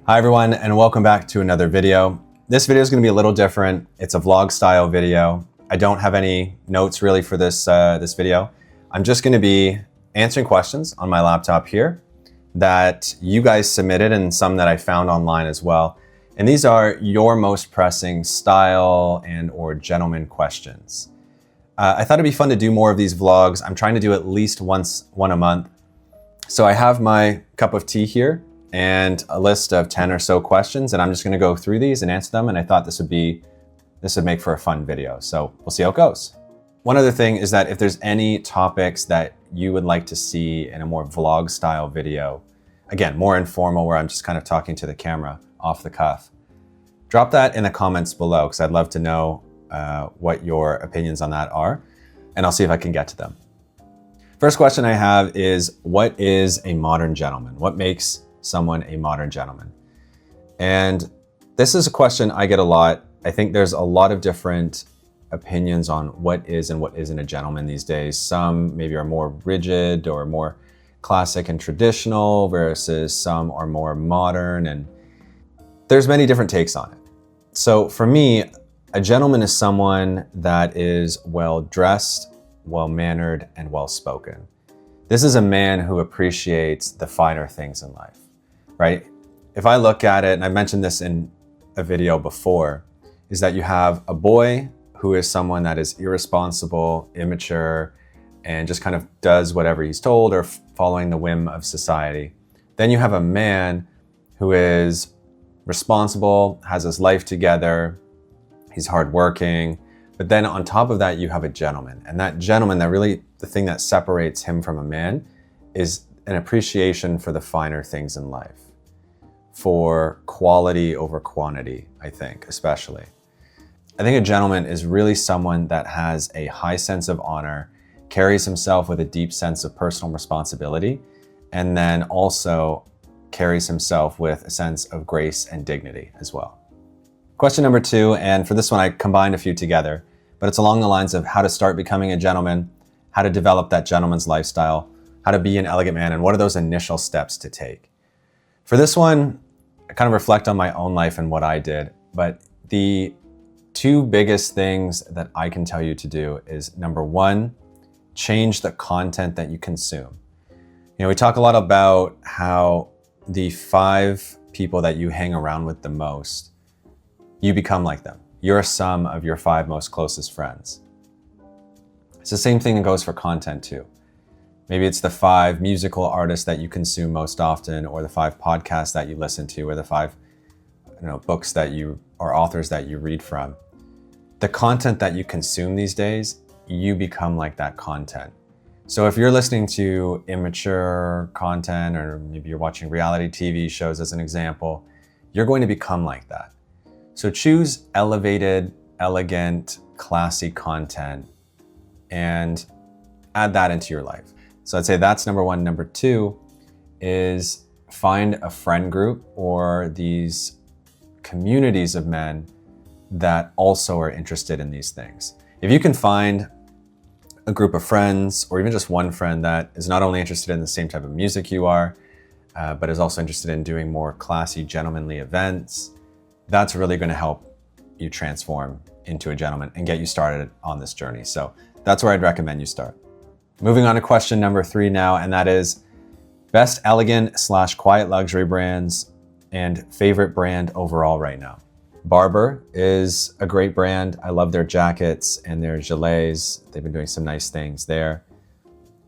Hi everyone, and welcome back to another video. This video is going to be a little different. It's a vlog style video. I don't have any notes really for this video. I'm just going to be answering questions on my laptop here that you guys submitted and some that I found online as well. And these are your most pressing style and or gentleman questions. I thought it'd be fun to do more of these vlogs. I'm trying to do at least one a month. So I have my cup of tea here and a list of 10 or so questions, and I'm just gonna go through these and answer them, and I thought this would make for a fun video. So we'll see how it goes. One other thing is that if there's any topics that you would like to see in a more vlog style video, again, more informal where I'm just kind of talking to the camera off the cuff, drop that in the comments below because I'd love to know what your opinions on that are, and I'll see if I can get to them. First question I have is, what is a modern gentleman? What makes someone a modern gentleman? And this is a question I get a lot. I think there's a lot of different opinions on what is and what isn't a gentleman these days. Some maybe are more rigid or more classic and traditional versus some are more modern, and there's many different takes on it. So for me, a gentleman is someone that is well-dressed, well-mannered, and well-spoken. This is a man who appreciates the finer things in life, right? If I look at it, and I mentioned this in a video before, is that you have a boy who is someone that is irresponsible, immature, and just kind of does whatever he's told or following the whim of society. Then you have a man who is responsible, has his life together, he's hardworking, but then on top of that, you have a gentleman. And that gentleman, that really, the thing that separates him from a man is an appreciation for the finer things in life, for quality over quantity, I think, especially. I think a gentleman is really someone that has a high sense of honor, carries himself with a deep sense of personal responsibility, and then also carries himself with a sense of grace and dignity as well. Question number 2, and for this one I combined a few together, but it's along the lines of how to start becoming a gentleman, how to develop that gentleman's lifestyle, how to be an elegant man, and what are those initial steps to take. For this one, I kind of reflect on my own life and what I did, but the two biggest things that I can tell you to do is, number 1, change the content that you consume. You know, we talk a lot about how the 5 people that you hang around with the most, you become like them. You're a sum of your 5 most closest friends. It's the same thing that goes for content too. Maybe it's the 5 musical artists that you consume most often, or the 5 podcasts that you listen to, or the 5 books that you, or authors that you read from. The content that you consume these days, you become like that content. So if you're listening to immature content, or maybe you're watching reality TV shows as an example, you're going to become like that. So choose elevated, elegant, classy content and add that into your life. So I'd say that's number 1. Number 2 is find a friend group or these communities of men that also are interested in these things. If you can find a group of friends, or even just one friend that is not only interested in the same type of music you are, but is also interested in doing more classy, gentlemanly events, that's really going to help you transform into a gentleman and get you started on this journey. So that's where I'd recommend you start. Moving on to question number 3 now, and that is best elegant / quiet luxury brands and favorite brand overall right now. Barbour is a great brand. I love their jackets and their gilets. They've been doing some nice things there.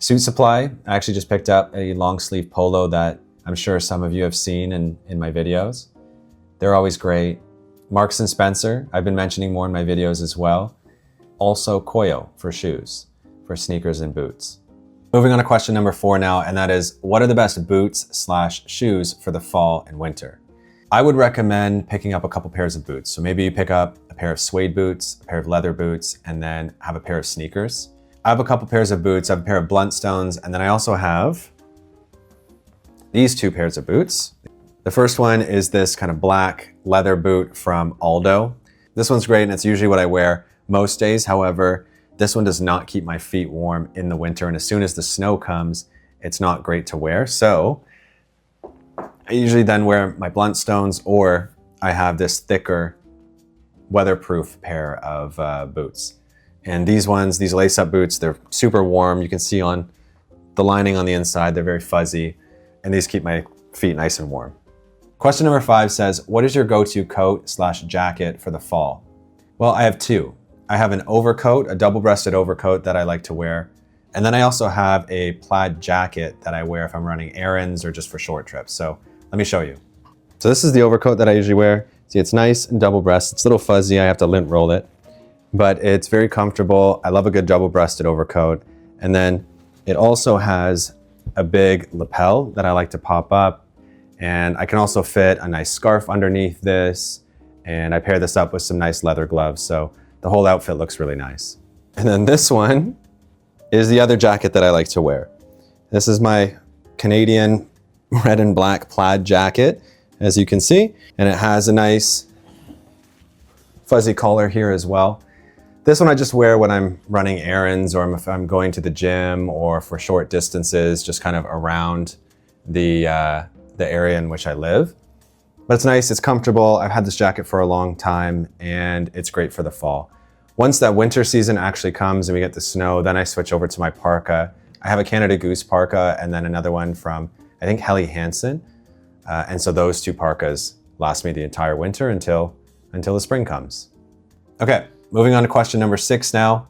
Suit Supply, I actually just picked up a long sleeve polo that I'm sure some of you have seen in my videos. They're always great. Marks & Spencer, I've been mentioning more in my videos as well. Also Koyo for shoes, for sneakers and boots. Moving on to question number 4 now, and that is, what are the best boots / shoes for the fall and winter? I would recommend picking up a couple pairs of boots. So maybe you pick up a pair of suede boots, a pair of leather boots, and then have a pair of sneakers. I have a couple pairs of boots. I have a pair of Bluntstones, and then I also have these 2 pairs of boots. The first one is this kind of black leather boot from Aldo. This one's great, and it's usually what I wear most days. However, this one does not keep my feet warm in the winter, and as soon as the snow comes, it's not great to wear. So I usually then wear my blunt stones, or I have this thicker weatherproof pair of boots. And these lace-up boots, they're super warm. You can see on the lining on the inside, they're very fuzzy, and these keep my feet nice and warm. Question number 5 says, what is your go-to coat/jacket for the fall? Well, I have two. I have an overcoat, a double-breasted overcoat that I like to wear. And then I also have a plaid jacket that I wear if I'm running errands or just for short trips. So let me show you. So this is the overcoat that I usually wear. See, it's nice and double-breasted. It's a little fuzzy. I have to lint roll it, but it's very comfortable. I love a good double-breasted overcoat. And then it also has a big lapel that I like to pop up. And I can also fit a nice scarf underneath this. And I pair this up with some nice leather gloves. So the whole outfit looks really nice. And then this one is the other jacket that I like to wear. This is my Canadian red and black plaid jacket, as you can see. And it has a nice fuzzy collar here as well. This one I just wear when I'm running errands, or if I'm going to the gym, or for short distances, just kind of around the area in which I live. But it's nice, it's comfortable. I've had this jacket for a long time, and it's great for the fall. Once that winter season actually comes and we get the snow, then I switch over to my parka. I have a Canada Goose parka and then another one from, I think, Helly Hansen. And so those two parkas last me the entire winter until the spring comes. Okay, moving on to question number 6 now.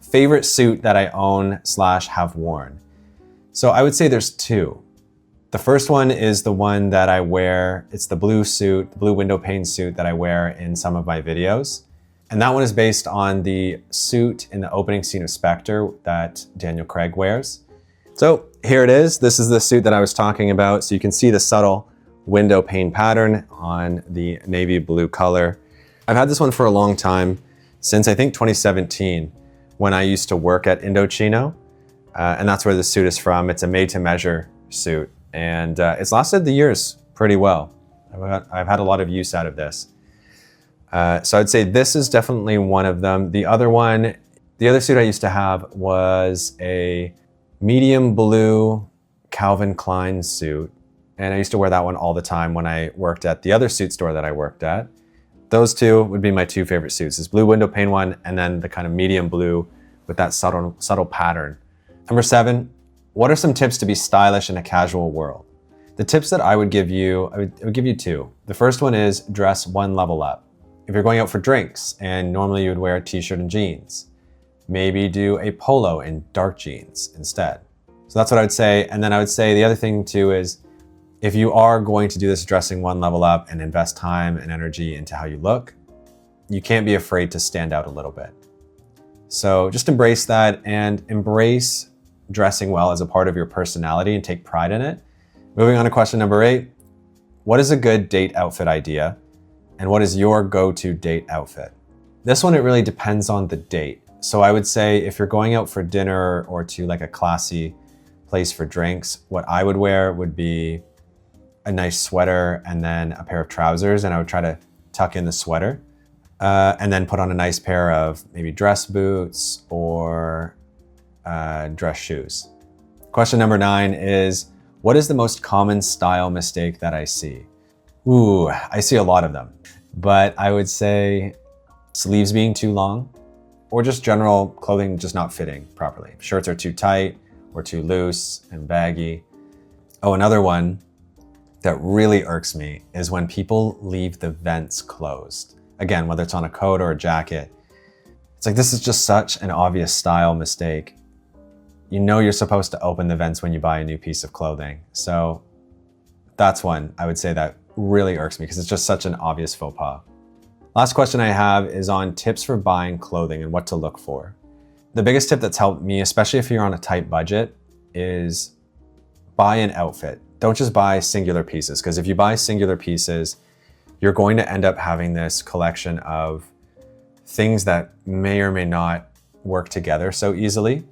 Favorite suit that I own/have worn. So I would say there's two. The first one is the one that I wear. It's the blue suit, the blue window pane suit that I wear in some of my videos. And that one is based on the suit in the opening scene of Spectre that Daniel Craig wears. So here it is. This is the suit that I was talking about. So you can see the subtle window pane pattern on the navy blue color. I've had this one for a long time, since I think 2017, when I used to work at Indochino. And that's where the suit is from. It's a made-to-measure suit. And it's lasted the years pretty well. I've had a lot of use out of this. So I'd say this is definitely one of them. The other suit I used to have was a medium blue Calvin Klein suit. And I used to wear that one all the time when I worked at the other suit store that I worked at. Those two would be my two favorite suits, this blue window pane one, and then the kind of medium blue with that subtle pattern. Number 7, what are some tips to be stylish in a casual world? The tips that I would give you, I would give you two. The first one is dress one level up. If you're going out for drinks and normally you would wear a t-shirt and jeans, maybe do a polo in dark jeans instead. So that's what I would say. And then I would say the other thing too is, if you are going to do this dressing one level up and invest time and energy into how you look, you can't be afraid to stand out a little bit. So just embrace that, and embrace dressing well as a part of your personality and take pride in it. Moving on to question number 8, what is a good date outfit idea? And what is your go-to date outfit? This one, it really depends on the date. So I would say if you're going out for dinner or to like a classy place for drinks, what I would wear would be a nice sweater and then a pair of trousers. And I would try to tuck in the sweater and then put on a nice pair of maybe dress boots or dress shoes. Question number 9 is, what is the most common style mistake that I see? Ooh, I see a lot of them, but I would say sleeves being too long, or just general clothing just not fitting properly. Shirts are too tight or too loose and baggy. Oh, another one that really irks me is when people leave the vents closed. Again, whether it's on a coat or a jacket. It's like, this is just such an obvious style mistake. You know you're supposed to open the vents when you buy a new piece of clothing. So that's one I would say that really irks me, because it's just such an obvious faux pas. Last question I have is on tips for buying clothing and what to look for. The biggest tip that's helped me, especially if you're on a tight budget, is buy an outfit. Don't just buy singular pieces, because if you buy singular pieces, you're going to end up having this collection of things that may or may not work together so easily.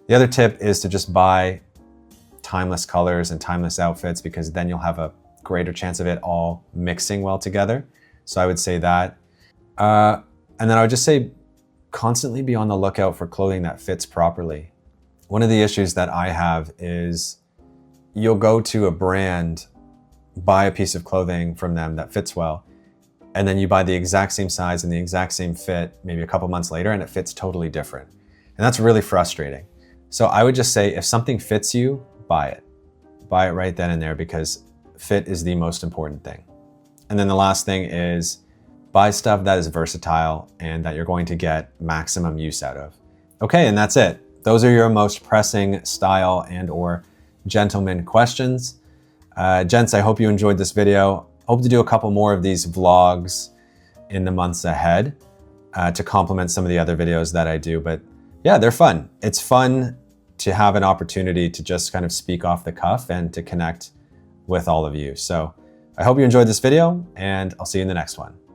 The other tip is to just buy timeless colors and timeless outfits, because then you'll have a greater chance of it all mixing well together. So I would say that. And then I would just say constantly be on the lookout for clothing that fits properly. One of the issues that I have is you'll go to a brand buy a piece of clothing from them that fits well, and then you buy the exact same size and the exact same fit maybe a couple months later and it fits totally different. And that's really frustrating. So I would just say if something fits you, buy it. Buy it right then and there, because fit is the most important thing. And then the last thing is buy stuff that is versatile and that you're going to get maximum use out of. Okay, and that's it. Those are your most pressing style and or gentleman questions. Gents, I hope you enjoyed this video. Hope to do a couple more of these vlogs in the months ahead to complement some of the other videos that I do. But yeah, they're fun. It's fun to have an opportunity to just kind of speak off the cuff and to connect with all of you. So I hope you enjoyed this video, and I'll see you in the next one.